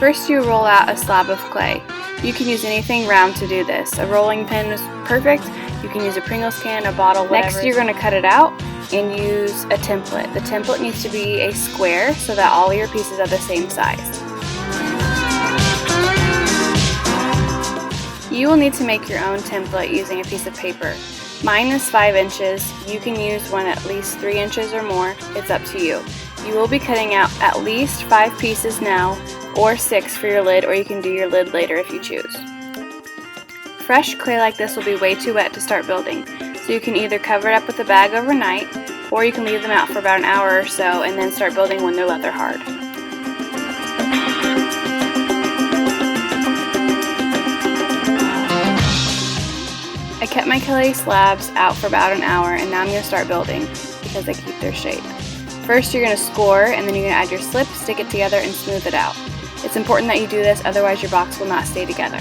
First, you roll out a slab of clay. You can use anything round to do this. A rolling pin is perfect. You can use a Pringles can, a bottle, whatever. Next, you're going to cut it out and use a template. The template needs to be a square so that all your pieces are the same size. You will need to make your own template using a piece of paper. Mine is 5 inches. You can use one at least 3 inches or more. It's up to you. You will be cutting out at least 5 pieces now, or 6 for your lid, or you can do your lid later if you choose. Fresh clay like this will be way too wet to start building, so you can either cover it up with a bag overnight, or you can leave them out for about an hour or so and then start building when they're leather hard. I kept my clay slabs out for about an hour, and now I'm going to start building because they keep their shape. First, you're going to score, and then you're going to add your slip, stick it together, and smooth it out. It's important that you do this, otherwise your box will not stay together.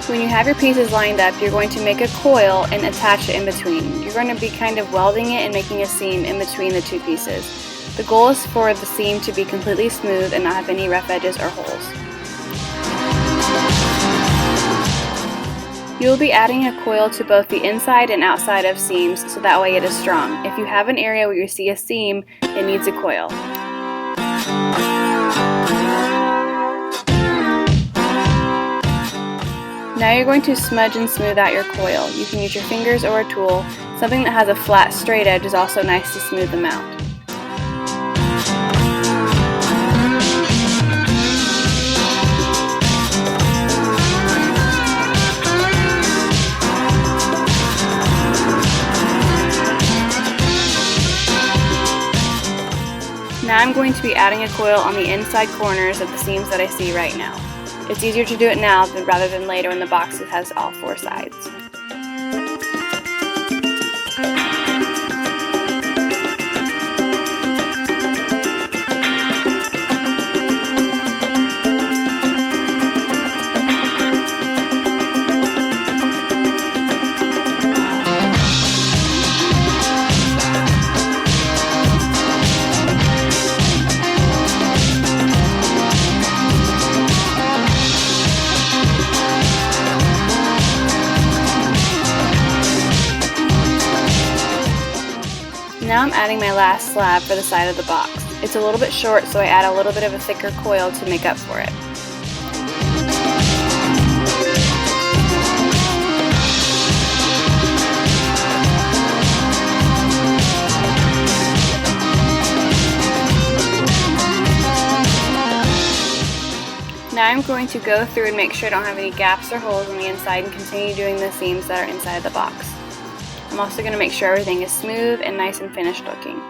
When you have your pieces lined up, you're going to make a coil and attach it in between. You're going to be kind of welding it and making a seam in between the two pieces. The goal is for the seam to be completely smooth and not have any rough edges or holes. You will be adding a coil to both the inside and outside of seams so that way it is strong. If you have an area where you see a seam, it needs a coil. Now you're going to smudge and smooth out your coil. You can use your fingers or a tool. Something that has a flat, straight edge is also nice to smooth them out. Now I'm going to be adding a coil on the inside corners of the seams that I see right now. It's easier to do it now rather than later when the box has all 4 sides. Now I'm adding my last slab for the side of the box. It's a little bit short, so I add a little bit of a thicker coil to make up for it. Now I'm going to go through and make sure I don't have any gaps or holes on the inside and continue doing the seams that are inside the box. I'm also going to make sure everything is smooth and nice and finished looking.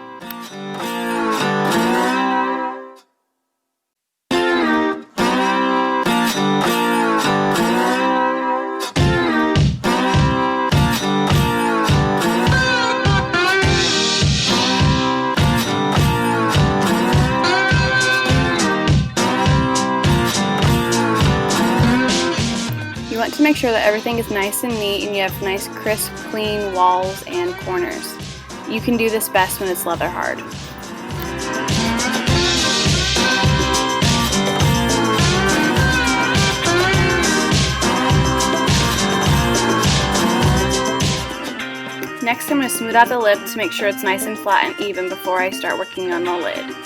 You want to make sure that everything is nice and neat and you have nice, crisp, clean walls and corners. You can do this best when it's leather hard. Next, I'm going to smooth out the lip to make sure it's nice and flat and even before I start working on the lid.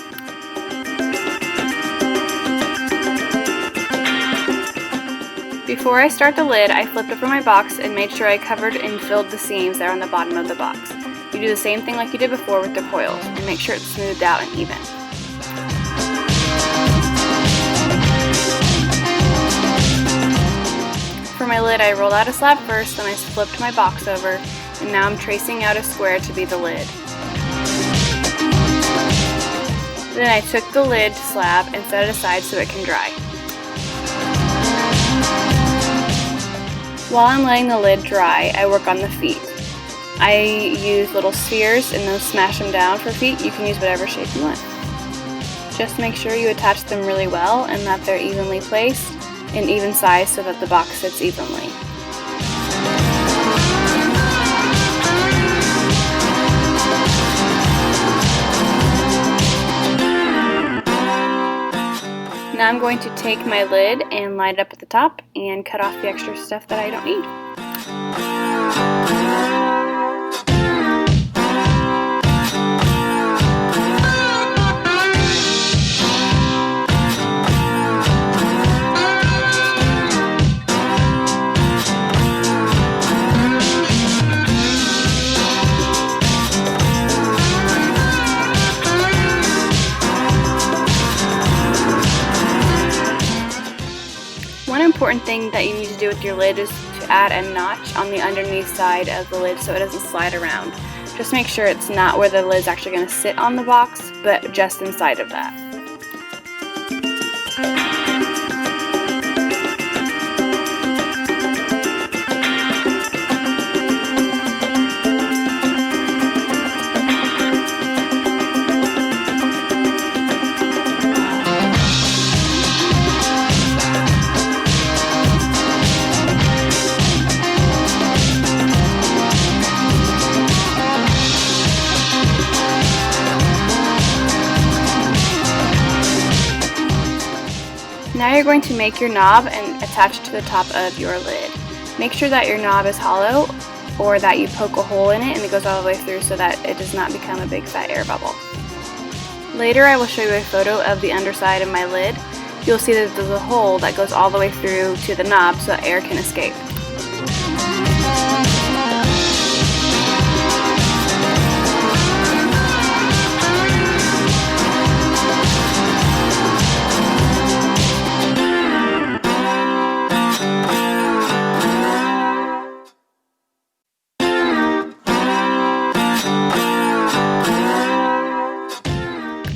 Before I start the lid, I flipped over my box and made sure I covered and filled the seams that are on the bottom of the box. You do the same thing like you did before with the coils, and make sure it's smoothed out and even. For my lid, I rolled out a slab first, then I flipped my box over, and now I'm tracing out a square to be the lid. Then I took the lid slab and set it aside so it can dry. While I'm letting the lid dry, I work on the feet. I use little spheres and then smash them down for feet. You can use whatever shape you want. Just make sure you attach them really well and that they're evenly placed and even size so that the box sits evenly. Now I'm going to take my lid and line it up at the top and cut off the extra stuff that I don't need. One important thing that you need to do with your lid is to add a notch on the underneath side of the lid so it doesn't slide around. Just make sure it's not where the lid's actually going to sit on the box, but just inside of that. Now you're going to make your knob and attach it to the top of your lid. Make sure that your knob is hollow or that you poke a hole in it and it goes all the way through so that it does not become a big fat air bubble. Later I will show you a photo of the underside of my lid. You'll see that there's a hole that goes all the way through to the knob so that air can escape.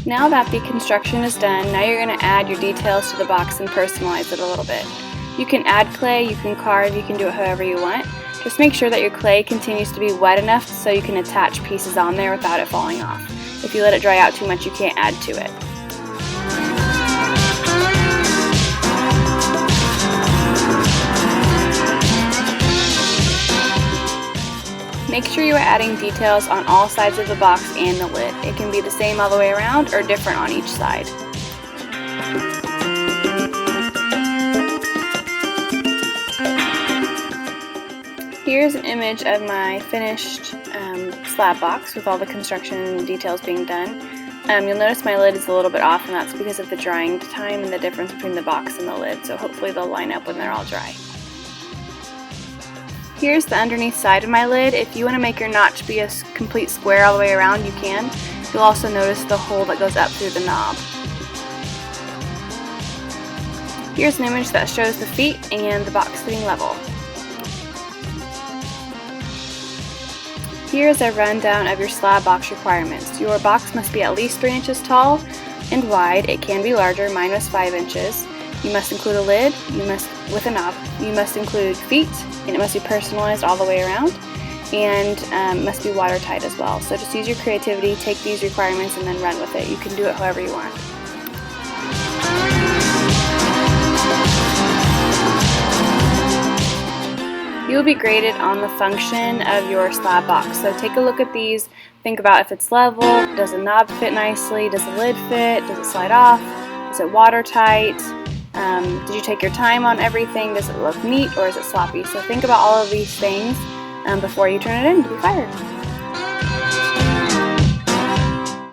Now that the construction is done, now you're going to add your details to the box and personalize it a little bit. You can add clay, you can carve, you can do it however you want. Just make sure that your clay continues to be wet enough so you can attach pieces on there without it falling off. If you let it dry out too much, you can't add to it. Make sure you are adding details on all sides of the box and the lid. It can be the same all the way around or different on each side. Here's an image of my finished slab box with all the construction details being done. You'll notice my lid is a little bit off, and that's because of the drying time and the difference between the box and the lid, so hopefully they'll line up when they're all dry. Here's the underneath side of my lid. If you want to make your notch be a complete square all the way around, you can. You'll also notice the hole that goes up through the knob. Here's an image that shows the feet and the box sitting level. Here's a rundown of your slab box requirements. Your box must be at least 3 inches tall and wide. It can be larger. Mine was 5 inches. You must include a lid with a knob. You must include feet, and it must be personalized all the way around, and must be watertight as well. So just use your creativity, take these requirements, and then run with it. You can do it however you want. You will be graded on the function of your slab box. So take a look at these, think about if it's level, does the knob fit nicely, does the lid fit, does it slide off, is it watertight? Did you take your time on everything? Does it look neat or is it sloppy? So think about all of these things before you turn it in to be fired.